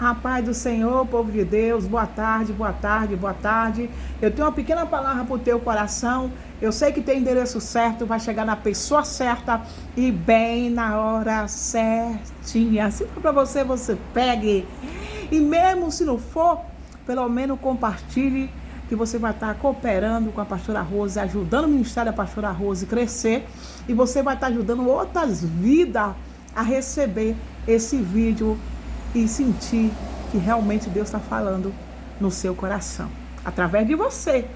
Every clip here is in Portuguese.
A paz do Senhor, povo de Deus, boa tarde, boa tarde, boa tarde. Eu tenho uma pequena palavra para o teu coração. Eu sei que tem endereço certo, vai chegar na pessoa certa e bem na hora certinha. Se for para você, você pegue. E mesmo se não for, pelo menos compartilhe, que você vai estar cooperando com a pastora Rose, ajudando o ministério da pastora Rose a crescer. E você vai estar ajudando outras vidas a receber esse vídeo e sentir que realmente Deus está falando no seu coração. Através de você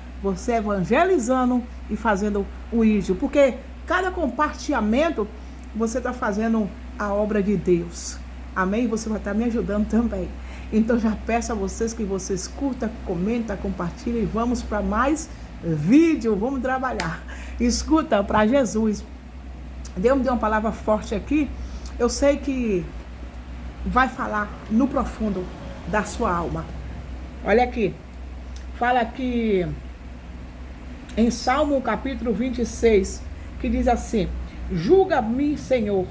evangelizando e fazendo o vídeo. Porque cada compartilhamento, você está fazendo a obra de Deus. Amém? Você vai estar me ajudando também. Então já peço a vocês que vocês curtam, comentem, compartilhem. E vamos para mais vídeo. Vamos trabalhar. Escuta, para Jesus. Deus me deu uma palavra forte aqui. Eu sei que vai falar no profundo da sua alma. Olha aqui. Fala aqui em Salmo capítulo 26, que diz assim: julga-me, Senhor,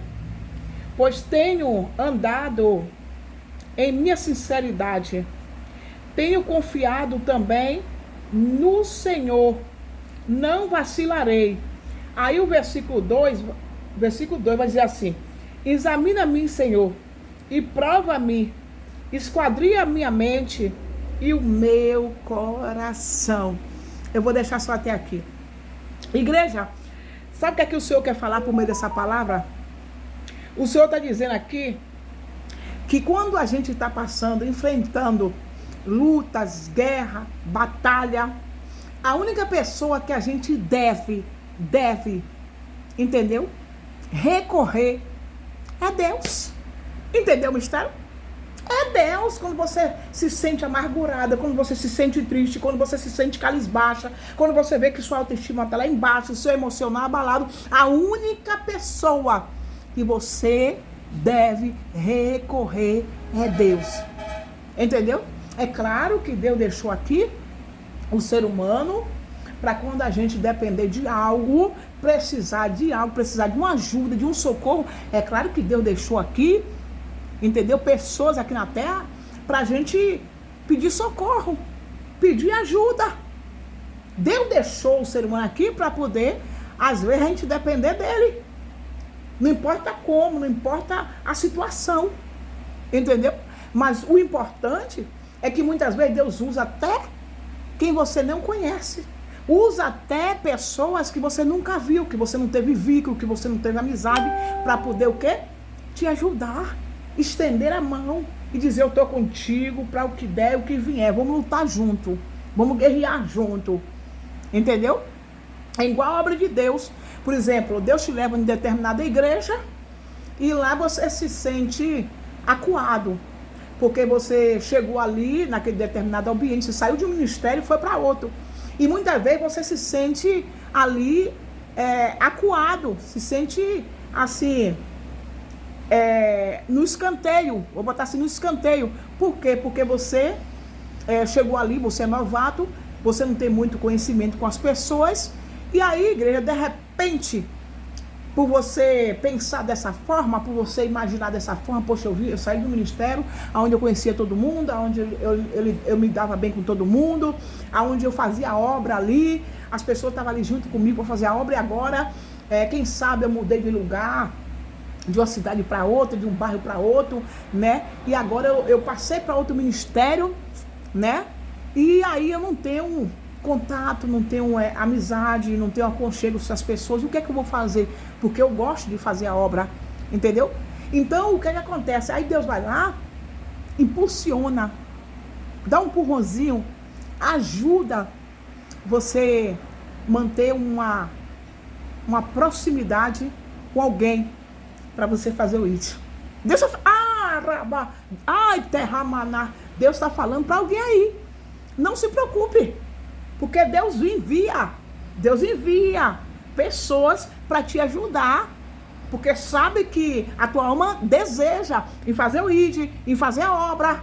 pois tenho andado em minha sinceridade. Tenho confiado também no Senhor. Não vacilarei. Aí o versículo 2 vai dizer assim: examina-me, Senhor, e prova-me, esquadria a minha mente e o meu coração. Eu vou deixar só até aqui. Igreja, sabe o que é que o Senhor quer falar por meio dessa palavra? O Senhor está dizendo aqui que quando a gente está passando, enfrentando lutas, guerra, batalha, a única pessoa que a gente deve, entendeu? Recorrer é Deus. Entendeu o mistério? É Deus. Quando você se sente amargurada, quando você se sente triste, quando você se sente cabisbaixa, quando você vê que sua autoestima está lá embaixo, seu emocional abalado, a única pessoa que você deve recorrer é Deus. Entendeu? É claro que Deus deixou aqui o ser humano para quando a gente depender de algo, precisar de uma ajuda, de um socorro. É claro que Deus deixou aqui, entendeu? Pessoas aqui na terra para a gente pedir socorro, pedir ajuda. Deus deixou o ser humano aqui para poder, às vezes, a gente depender dele. Não importa como, não importa a situação, entendeu? Mas o importante é que muitas vezes Deus usa até quem você não conhece. Usa até pessoas que você nunca viu, que você não teve vínculo, que você não teve amizade, para poder o quê? Te ajudar, estender a mão e dizer: eu estou contigo para o que der, o que vier. Vamos lutar junto, vamos guerrear junto, entendeu? É igual a obra de Deus. Por exemplo, Deus te leva em determinada igreja e lá você se sente acuado, porque você chegou ali naquele determinado ambiente, você saiu de um ministério e foi para outro. E muitas vezes você se sente ali acuado, se sente assim, no escanteio. Vou botar assim, no escanteio. Por quê? Porque você chegou ali, você é novato, você não tem muito conhecimento com as pessoas. E aí, igreja, de repente, por você pensar dessa forma, por você imaginar dessa forma, poxa, eu saí do ministério, onde eu conhecia todo mundo, onde eu me dava bem com todo mundo, onde eu fazia a obra ali, as pessoas estavam ali junto comigo para fazer a obra, e agora, quem sabe eu mudei de lugar, de uma cidade para outra, de um bairro para outro, né? E agora eu passei para outro ministério, né? E aí eu não tenho contato, não tenho amizade, não tenho aconchego com essas pessoas. O que é que eu vou fazer? Porque eu gosto de fazer a obra, entendeu? Então, o que é que acontece? Aí Deus vai lá, impulsiona, dá um empurrãozinho, ajuda você manter uma proximidade com alguém para você fazer isso. Deus Deus está falando para alguém aí. Não se preocupe, porque Deus envia pessoas para te ajudar, porque sabe que a tua alma deseja em fazer o ID, em fazer a obra,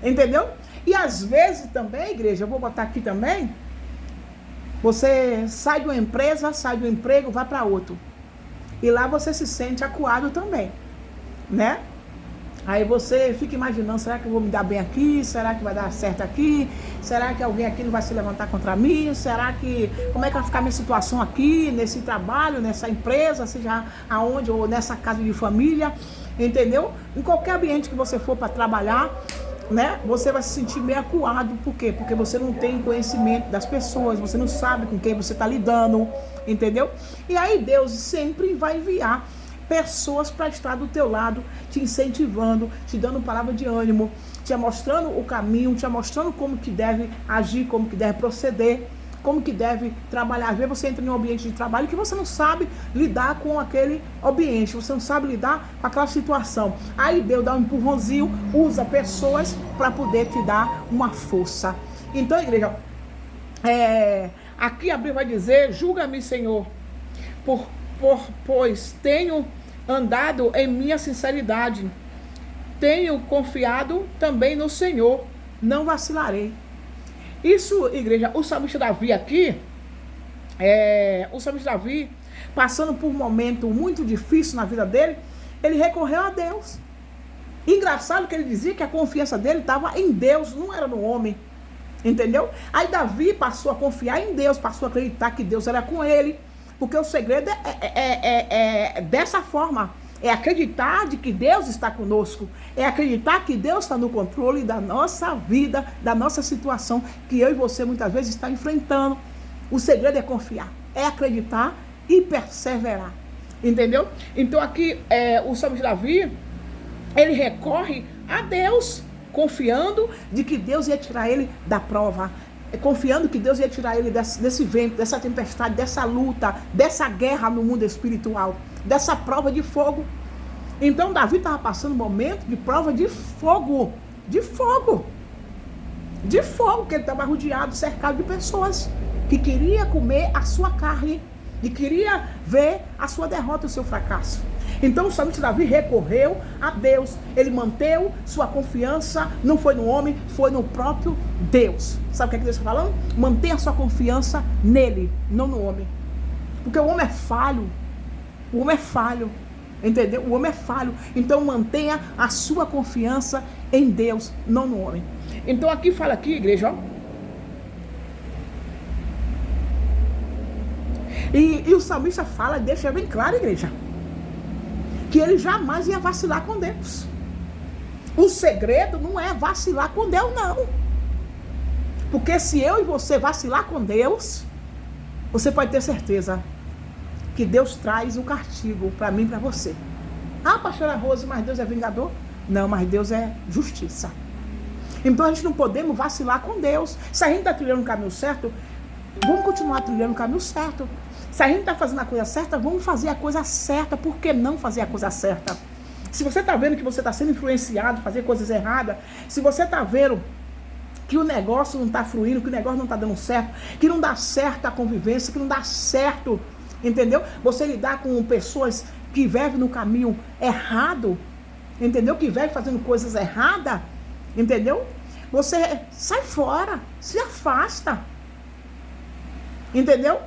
entendeu? E às vezes também, igreja, eu vou botar aqui também, você sai de uma empresa, sai do emprego, vai para outro, e lá você se sente acuado também, né? Aí você fica imaginando, será que eu vou me dar bem aqui? Será que vai dar certo aqui? Será que alguém aqui não vai se levantar contra mim? Será que, como é que vai ficar minha situação aqui, nesse trabalho, nessa empresa, seja aonde, ou nessa casa de família, entendeu? Em qualquer ambiente que você for para trabalhar, né, você vai se sentir meio acuado. Por quê? Porque você não tem conhecimento das pessoas, você não sabe com quem você está lidando, entendeu? E aí Deus sempre vai enviar pessoas para estar do teu lado, te incentivando, te dando palavra de ânimo, te mostrando o caminho, te mostrando como que deve agir, como que deve proceder, como que deve trabalhar. Às vezes você entra em um ambiente de trabalho que você não sabe lidar com aquele ambiente, você não sabe lidar com aquela situação. Aí Deus dá um empurrãozinho, usa pessoas para poder te dar uma força. Então, igreja, aqui a Bíblia vai dizer: julga-me, Senhor, pois tenho andado em minha sinceridade, tenho confiado também no Senhor, não vacilarei. Isso, igreja, o salmista Davi aqui, o salmista Davi, passando por um momento muito difícil na vida dele, ele recorreu a Deus. Engraçado que ele dizia que a confiança dele estava em Deus, não era no homem, entendeu? Aí Davi passou a confiar em Deus, passou a acreditar que Deus era com ele, porque o segredo é dessa forma. É acreditar de que Deus está conosco. É acreditar que Deus está no controle da nossa vida, da nossa situação, que eu e você muitas vezes está enfrentando. O segredo é confiar, é acreditar e perseverar. Entendeu? Então aqui o salmista Davi, ele recorre a Deus, confiando de que Deus ia tirar ele da prova. Confiando que Deus ia tirar ele desse vento, dessa tempestade, dessa luta, dessa guerra no mundo espiritual, dessa prova de fogo. Então Davi estava passando um momento de prova de fogo, que ele estava rodeado, cercado de pessoas que queria comer a sua carne e queria ver a sua derrota, o seu fracasso. Então o salmista Davi recorreu a Deus, ele manteve sua confiança, não foi no homem, foi no próprio Deus. Sabe o que Deus está falando? Mantenha a sua confiança nele, não no homem. Porque o homem é falho, entendeu? O homem é falho, então mantenha a sua confiança em Deus, não no homem. Então aqui fala aqui, igreja, ó. E o salmista fala, deixa bem claro, igreja, que ele jamais ia vacilar com Deus. O segredo não é vacilar com Deus, não. Porque se eu e você vacilar com Deus, você pode ter certeza que Deus traz o castigo para mim e para você. Ah, pastora Rose, mas Deus é vingador? Não, mas Deus é justiça. Então a gente não podemos vacilar com Deus. Se a gente está trilhando o caminho certo, vamos continuar trilhando o caminho certo. Se a gente está fazendo a coisa certa, vamos fazer a coisa certa. Por que não fazer a coisa certa? Se você está vendo que você está sendo influenciado, fazer coisas erradas, se você está vendo que o negócio não está fluindo, que o negócio não está dando certo, que não dá certo a convivência, que não dá certo, entendeu? Você lidar com pessoas que vivem no caminho errado, entendeu? Que vivem fazendo coisas erradas, entendeu? Você sai fora, se afasta, entendeu?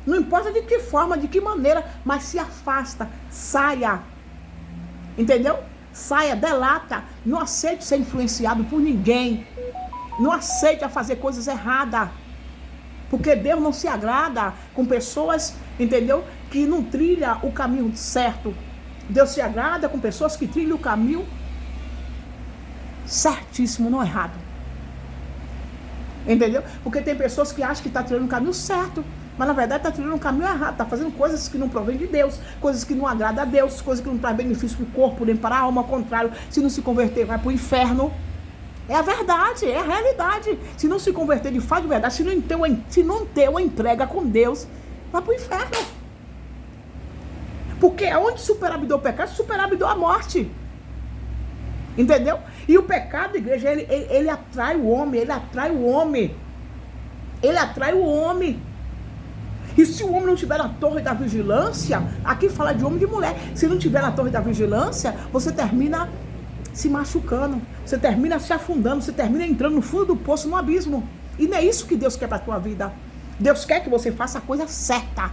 Não importa de que forma, de que maneira, mas se afasta, saia, entendeu? Saia, delata, não aceite ser influenciado por ninguém, não aceite a fazer coisas erradas, porque Deus não se agrada com pessoas, entendeu? Que não trilham o caminho certo. Deus se agrada com pessoas que trilham o caminho certíssimo, não errado, entendeu? Porque tem pessoas que acham que está trilhando o caminho certo, mas na verdade está trilhando um caminho errado, está fazendo coisas que não provém de Deus, coisas que não agradam a Deus, coisas que não trazem benefício para o corpo, nem para a alma, ao contrário, se não se converter vai para o inferno. É a verdade, é a realidade. Se não se converter de fato de verdade, se não ter uma entrega com Deus, vai para o inferno. Porque onde superabundou o pecado, superabundou a morte. Entendeu? E o pecado, igreja, ele atrai o homem, ele atrai o homem. Ele atrai o homem. E se o homem não estiver na torre da vigilância, aqui fala de homem e de mulher, se não estiver na torre da vigilância, você termina se machucando, você termina se afundando, você termina entrando no fundo do poço, no abismo. E não é isso que Deus quer para a tua vida. Deus quer que você faça a coisa certa.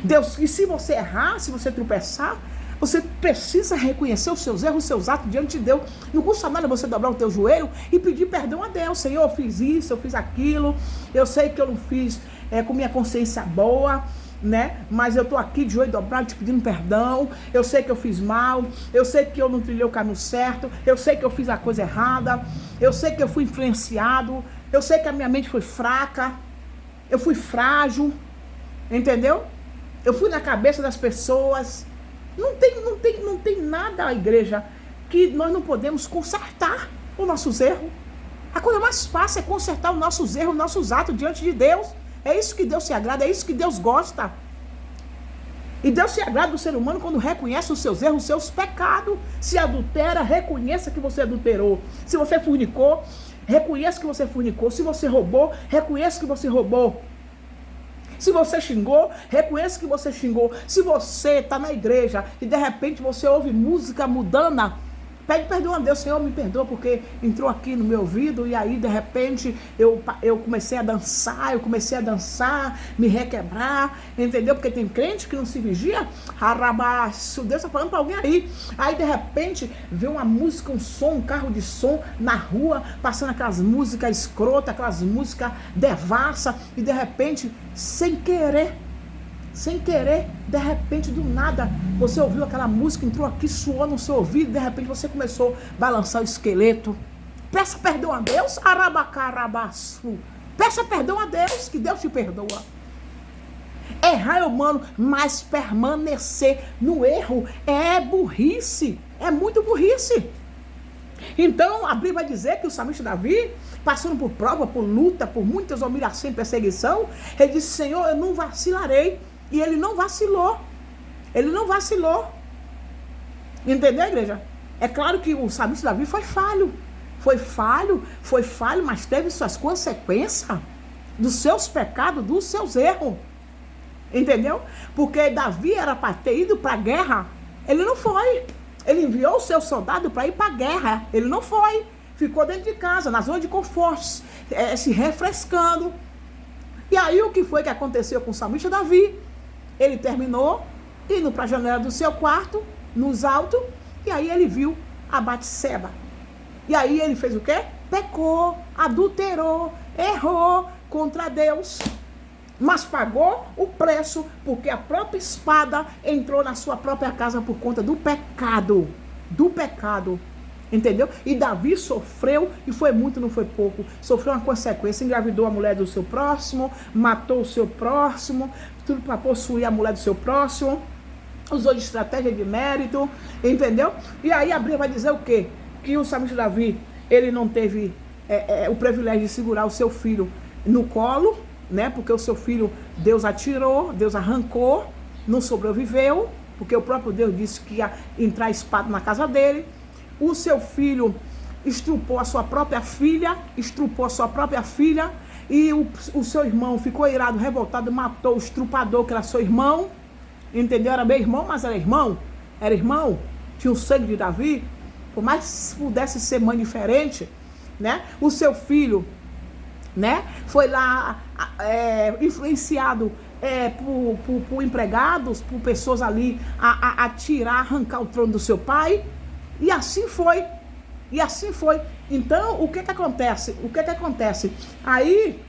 Deus, e se você errar, se você tropeçar, você precisa reconhecer os seus erros, os seus atos diante de Deus. Não custa nada você dobrar o teu joelho e pedir perdão a Deus. Senhor, eu fiz isso, eu fiz aquilo, eu sei que eu não fiz com minha consciência boa, né? Mas eu estou aqui de joelho dobrado te pedindo perdão. Eu sei que eu fiz mal, eu sei que eu não trilhei o caminho certo, eu sei que eu fiz a coisa errada, eu sei que eu fui influenciado, eu sei que a minha mente foi fraca, eu fui frágil, entendeu? Eu fui na cabeça das pessoas. Não tem nada, a igreja, que nós não podemos consertar os nossos erros. A coisa mais fácil é consertar os nossos erros, os nossos atos diante de Deus. É isso que Deus se agrada, é isso que Deus gosta. E Deus se agrada do ser humano quando reconhece os seus erros, os seus pecados. Se adultera, reconheça que você adulterou. Se você fornicou, reconheça que você fornicou. Se você roubou, reconheça que você roubou. Se você xingou, reconheça que você xingou. Se você está na igreja e de repente você ouve música mudana, pede perdão a Deus. Senhor, me perdoa porque entrou aqui no meu ouvido e aí de repente eu comecei a dançar, me requebrar, entendeu? Porque tem crente que não se vigia. Arabaço, Deus está falando para alguém aí. Aí de repente vê uma música, um som, um carro de som na rua, passando aquelas músicas escrotas, aquelas músicas devassa, e de repente, sem querer, de repente, do nada, você ouviu aquela música, entrou aqui, suou no seu ouvido, de repente você começou a balançar o esqueleto. Peça perdão a Deus, arabacarabaçu. Peça perdão a Deus, que Deus te perdoa. Errar é humano, mas permanecer no erro é burrice, é muito burrice. Então, a Bíblia vai dizer que o salmista Davi, passando por prova, por luta, por muitas humilhações e perseguição, ele disse: Senhor, eu não vacilarei. E ele não vacilou. Ele não vacilou. Entendeu, igreja? É claro que o salmista Davi foi falho. Foi falho, mas teve suas consequências dos seus pecados, dos seus erros. Entendeu? Porque Davi era para ter ido para a guerra. Ele não foi. Ele enviou o seu soldado para ir para a guerra. Ele não foi. Ficou dentro de casa, na zona de conforto, se refrescando. E aí o que foi que aconteceu com o salmista Davi? Ele terminou indo para a janela do seu quarto, nos altos, e aí ele viu a Batseba. E aí ele fez o quê? Pecou, adulterou, errou contra Deus. Mas pagou o preço, porque a própria espada entrou na sua própria casa por conta do pecado. Do pecado. Entendeu? E Davi sofreu, e foi muito, não foi pouco. Sofreu uma consequência, engravidou a mulher do seu próximo, matou o seu próximo, tudo para possuir a mulher do seu próximo, usou de estratégia de mérito, entendeu? E aí a Bíblia vai dizer o quê? Que o salmista Davi, ele não teve o privilégio de segurar o seu filho no colo, né? Porque o seu filho, Deus atirou, Deus arrancou, não sobreviveu, porque o próprio Deus disse que ia entrar espada na casa dele. O seu filho estrupou a sua própria filha, e o seu irmão ficou irado, revoltado, matou o estrupador, que era seu irmão, entendeu? Era meu irmão, mas era irmão, tinha o sangue de Davi, por mais que pudesse ser mãe diferente, né? O seu filho, né, foi lá influenciado por empregados, por pessoas ali, a tirar, arrancar o trono do seu pai. E assim foi. Então, o que acontece? Aí,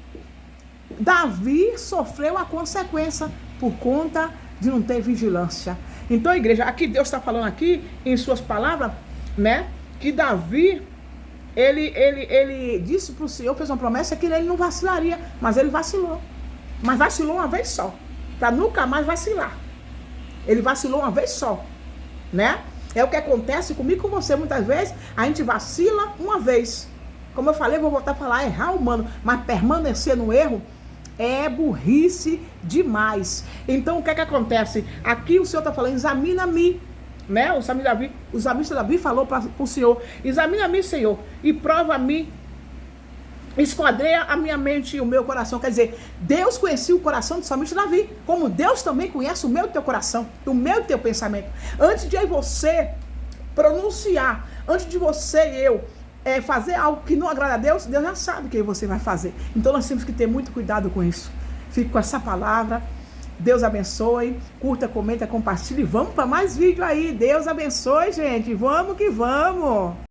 Davi sofreu a consequência por conta de não ter vigilância. Então, igreja, aqui Deus está falando aqui, em suas palavras, né, que Davi, ele disse para o Senhor, fez uma promessa que ele não vacilaria, mas ele vacilou. Mas vacilou uma vez só, para nunca mais vacilar. Ele vacilou uma vez só, né? É o que acontece comigo e com você. Muitas vezes a gente vacila uma vez. Como eu falei, vou voltar a falar, errar humano, mas permanecer no erro é burrice demais. Então o que acontece? Aqui o Senhor está falando, examina-me, né? O salmista Davi falou para o Senhor: examina-me, Senhor, e prova-me, esquadreia a minha mente e o meu coração. Quer dizer, Deus conhecia o coração do salmista Davi, como Deus também conhece o meu e o teu coração, o meu e o teu pensamento. Antes de você pronunciar, antes de você e eu fazer algo que não agrada a Deus, Deus já sabe o que você vai fazer. Então nós temos que ter muito cuidado com isso. Fique com essa palavra, Deus abençoe. Curta, comenta, compartilhe. Vamos para mais vídeo aí. Deus abençoe, gente. Vamos que vamos.